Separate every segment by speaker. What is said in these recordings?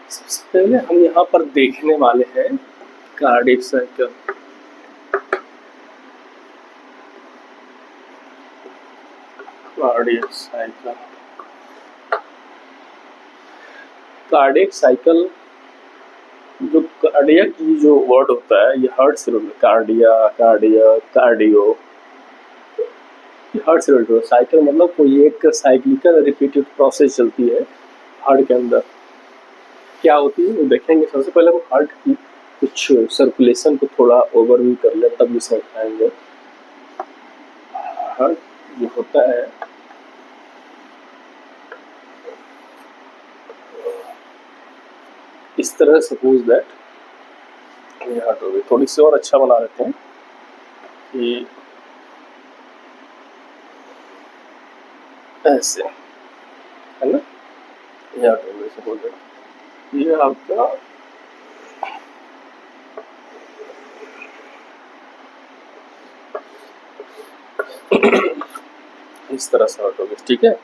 Speaker 1: सबसे पहले हम यहाँ पर देखने वाले हैं cardiac cycle. Cardiac cycle, cardiac cycle जो कार्डियक की जो वर्ड होता है ये हार्ट से रिलेटेड, कार्डिया, कार्डिया, कार्डियो, ये हार्ट से रिलेटेड। साइकिल मतलब कोई एक साइक्लिकल रिपीटेड प्रोसेस चलती है हार्ट के अंदर। क्या होती है वो देखेंगे। सबसे पहले हम हार्ट की कुछ सर्कुलेशन को थोड़ा ओवरव्यू कर ले, तब ये समझ पाएंगे। हार्ट ये होता है इस तरह, सपोज दैट ये हार्ट हो गई। थोड़ी सी और अच्छा बना लेते हैं कि ऐसे, है ना, ये हार्ट हो गई। सपोज दैट ये आपका इस तरह से हार्ट हो गई, ठीक है।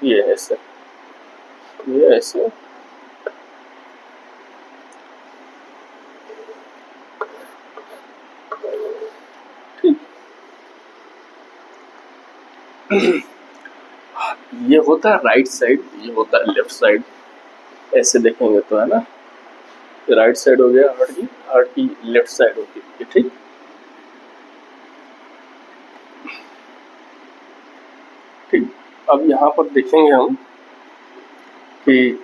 Speaker 1: ये ऐसे, ये ऐसे, ठीक। ये होता है राइट साइड, ये होता है लेफ्ट साइड। ऐसे देखेंगे तो, है ना, ये राइट साइड हो गया हार्ट की लेफ्ट साइड होगी ये, ठीक। ठीक, अब यहाँ पर देखेंगे हम कि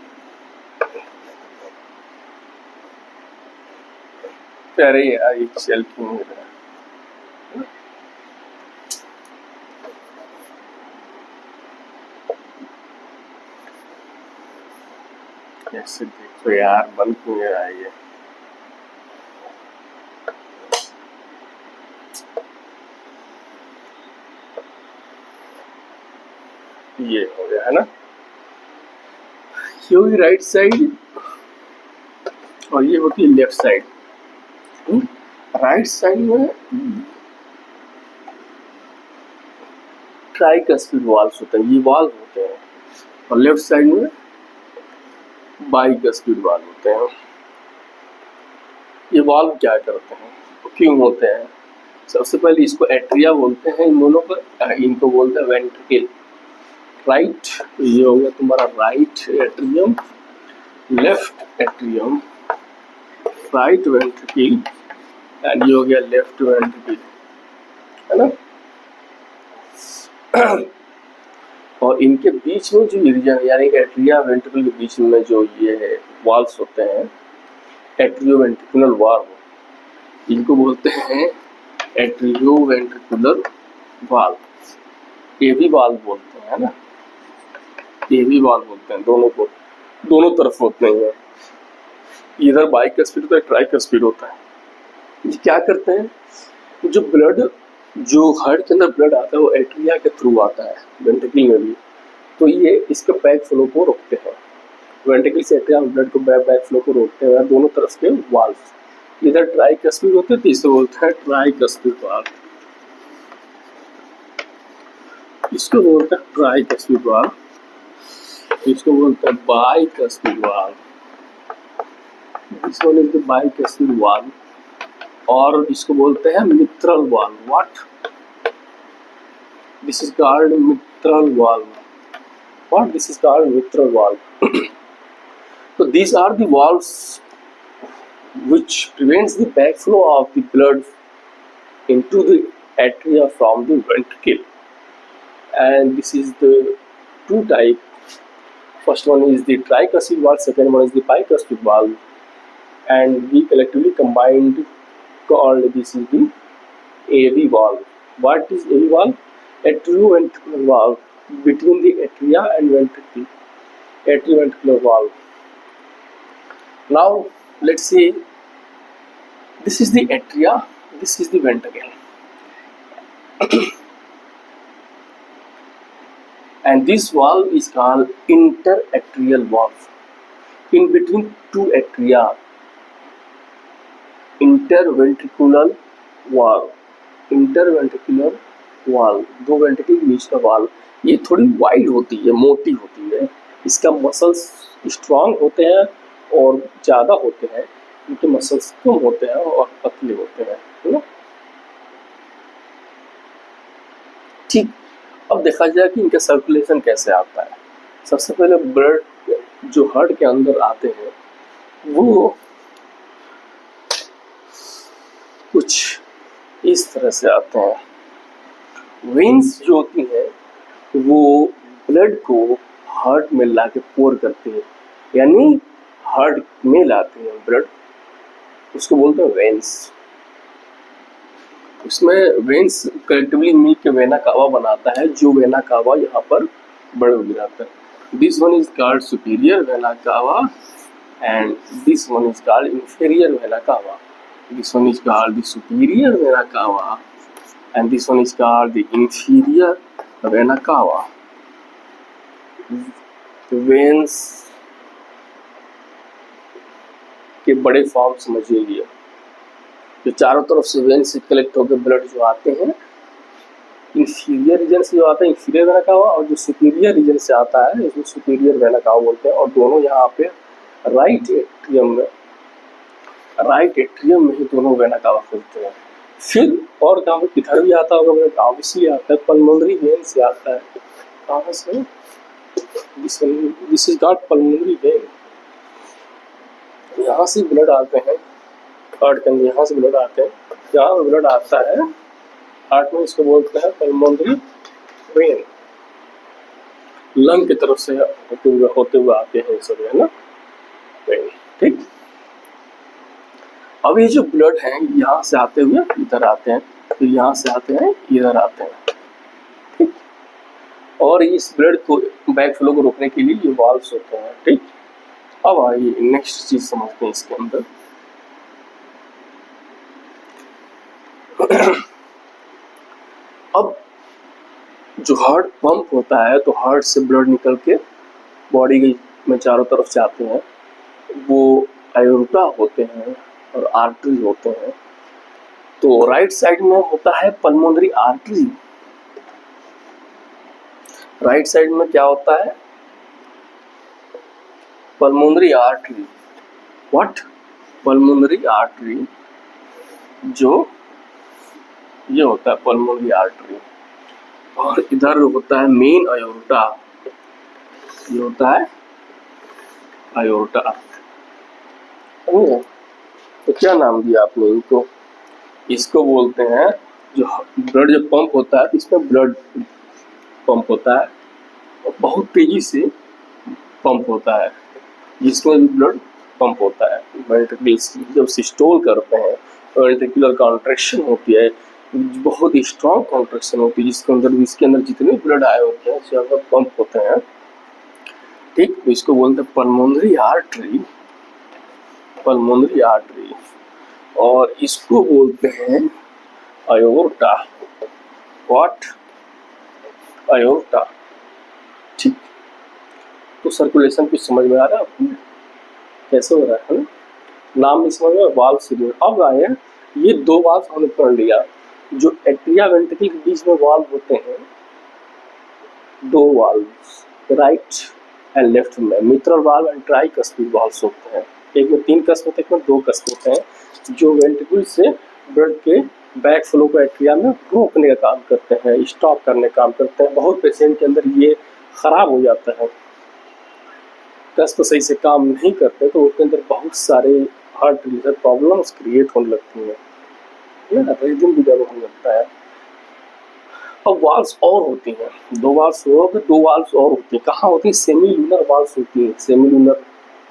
Speaker 1: अरे यार ये चल क्यों नहीं रहा। ऐसे देखो यार, बंद क्यों नहीं रहा है ये हो गया, है ना। ये होगी राइट साइड और ये होती है लेफ्ट साइड। राइट साइड में ट्राइकस्पिड वाल्व होते हैं, ये वाल्व होते हैं, और लेफ्ट साइड में बाइकस्पिड वाल्व होते हैं। ये वाल्व क्या करते हैं, क्यों होते हैं? सबसे पहले इसको एट्रिया बोलते हैं, इन दोनों को, इनको बोलते हैं वेंट्रिकल, राइट। तो ये हो गया तुम्हारा right atrium, left atrium, right ventricle, and ये हो गया लेफ्ट वेंट्रिकल, है ना। और इनके बीच में जो एरिया, यानी कि एट्रिया वेंट्रिकल के बीच में जो ये वाल्व्स होते हैं, एट्रियोवेंट्रिकुलर वाल्व, इनको बोलते हैं एट्रियोवेंट्रिकुलर वाल्व, एवी वाल्व बोलते हैं, है ना। एवी वाल्व बोलते हैं, दोनों को, दोनों तरफ होते हैं। इधर बाइकस्पिड होता है, ट्राइकस्पिड होता है। ये क्या करते हैं, जो ब्लड, जो हार्ट के अंदर ब्लड आता है वो एट्रिया के थ्रू आता है, वेंट्रिकल में भी, तो ये इसके बैक फ्लो को रोकते हैं। वेंट्रिकल से एट्रिया ब्लड को बैक फ्लो को रोकते हैं दोनों तरफ के वाल्व। इधर ट्राइकस्पिड होते हैं, तीसरे बोलते हैं ट्राइकस्पिड वाल्व, इसको बोलते हैं ट्राइकस्पिड वाल्व, इसको बोलते हैं bicuspid valve, this one is the bicuspid valve, और इसको बोलते हैं mitral valve. What? This is called mitral valve. What? This is called mitral valve. So these are the valves which prevents the backflow of the blood into the atria from the ventricle, and this is the two type. First one is the tricuspid valve, second one is the bicuspid valve, and we collectively combined called this is the AV valve. What is AV valve? Atrioventricular valve between the atria and ventricle, atrioventricular valve. Now let's see, this is the atria, this is the ventricle, and this valve is called interatrial valve. In between two atria, interventricular valve, interventricular वाल, दो ventricle के बीच का वाल, ये थोड़ी wide होती है, मोटी होती है। इसका मसल्स स्ट्रांग होते हैं और ज़्यादा होते हैं, इनके मसल्स कम होते हैं और पतले होते हैं, है ना। ठीक, अब देखा जाए कि इनका सर्कुलेशन कैसे आता है। सबसे पहले ब्लड जो हार्ट के अंदर आते हैं वो कुछ इस तरह से आते हैं। वेन्स जो होती हैं वो ब्लड को हार्ट में लाके पोर करते हैं, यानी हार्ट में लाते हैं ब्लड, उसको बोलते हैं वेन्स। उसमें वेन्स कलेक्टिवली मिल के वेना कावा बनाता है, जो वेना कावा यहाँ पर ब्लड गिराता है। This one is called superior vena cava and this one is called inferior vena cava. This one is called the superior vena cava and this one is called the inferior vena cava. Veins के बड़े form समझिए, जो चारों तरफ से when से collect होकर blood जो आते हैं, इंफीरियर रीजन से जो आता है इंफीरियर वेना कावा, और जो सुपीरियर रीजन से आता है इसको सुपीरियर वेना कावा बोलते हैं। और दोनों यहाँ पे राइट एट्रियम में ही दोनों वेना कावा खुलते हैं। फिर और कहाँ किधर भी आता होगा, गाँव इसलिए आता है पल्मोनरी वेन से आता है। कहाँ से? This is not pulmonary vein. यहाँ से ब्लड आते हैं हार्ट के अंदर, यहाँ से ब्लड आते हैं, यहाँ ब्लड आता है हार्ट में, इसको बोलते हैं पल्मोनरी वेन। लंग की तरफ से होते हुए आते हैं सब, है ना, वेन। ठीक, अब ये जो ब्लड है यहाँ से आते हुए इधर आते हैं, फिर यहाँ से आते हैं इधर आते हैं। ठीक, और इस ब्लड को बैक फ्लो को रोकने के लिए ये वाल्व्स होते हैं। ठीक, अब आइए नेक्स्ट चीज समझते हैं इसके अंदर। अब जो हार्ट पंप होता है, तो हार्ट से ब्लड निकल के बॉडी में चारों तरफ जाते हैं, वो आयोर्टा होते हैं और आर्टरी होते हैं। तो राइट साइड में होता है पल्मोनरी आर्टरी। राइट साइड में क्या होता है? Pulmonary artery. What? Pulmonary artery, जो ये होता है पल्मोनरी आर्टरी। और इधर होता है मेन आयोर्टा, ये होता है आयोर्टा। तो क्या नाम दिया आपने इनको? इसको बोलते हैं, जो ब्लड जब पंप होता है इसमें ब्लड पंप होता है और बहुत तेजी से पंप होता है, जिसमें भी ब्लड पंप होता है। वेंट्रिकल्स जब सिस्टोल करते हैं, वेंट्रिकुलर कॉन्ट्रैक्शन होती है, बहुत ही स्ट्रॉन्ग कॉन्ट्रैक्शन होती है, जिसके अंदर जितने ब्लड आए होते हैं ज्यादा पंप होते हैं। ठीक, तो इसको बोलते हैं पल्मोनरी आर्टरी, पल्मोनरी आर्टरी। और इसको बोलते हैं आयोर्टा। व्हाट? आयोर्टा। ठीक, तो सर्कुलेशन कुछ समझ में आ रहा है आपको कैसे हो रहा है ना? नाम भी समझ में, वाल्व सीरियल। अब आए ये दो वाल्व हमने पढ़ लिया, जो एट्रिया वेंट्रिकल के बीच में वाल्व होते हैं, दो वाल्व राइट एंड लेफ्ट में, mitral valve and tricuspid valve होते हैं। एक में 3 कस्प होते हैं, एक में 2 कस्प होते हैं, जो वेंट्रिकल से ब्लड के बैक फ्लो को एट्रिया में रोकने का काम करते हैं, स्टॉप करने का काम करते हैं। बहुत पेशेंट के अंदर ये खराब हो जाता है, कस्प सही से काम नहीं करते, तो उसके अंदर बहुत सारे हार्ट रिलेटेड प्रॉब्लम्स क्रिएट होने लगती हैं, रिदम भी डेवलप होने लगता है। अब वाल्व्स और होती हैं, 2 वाल्व्स हो गए, 2 वाल्व्स और होती हैं। कहाँ होती है? सेमी लूनर वाल्व्स होती हैं। Semi lunar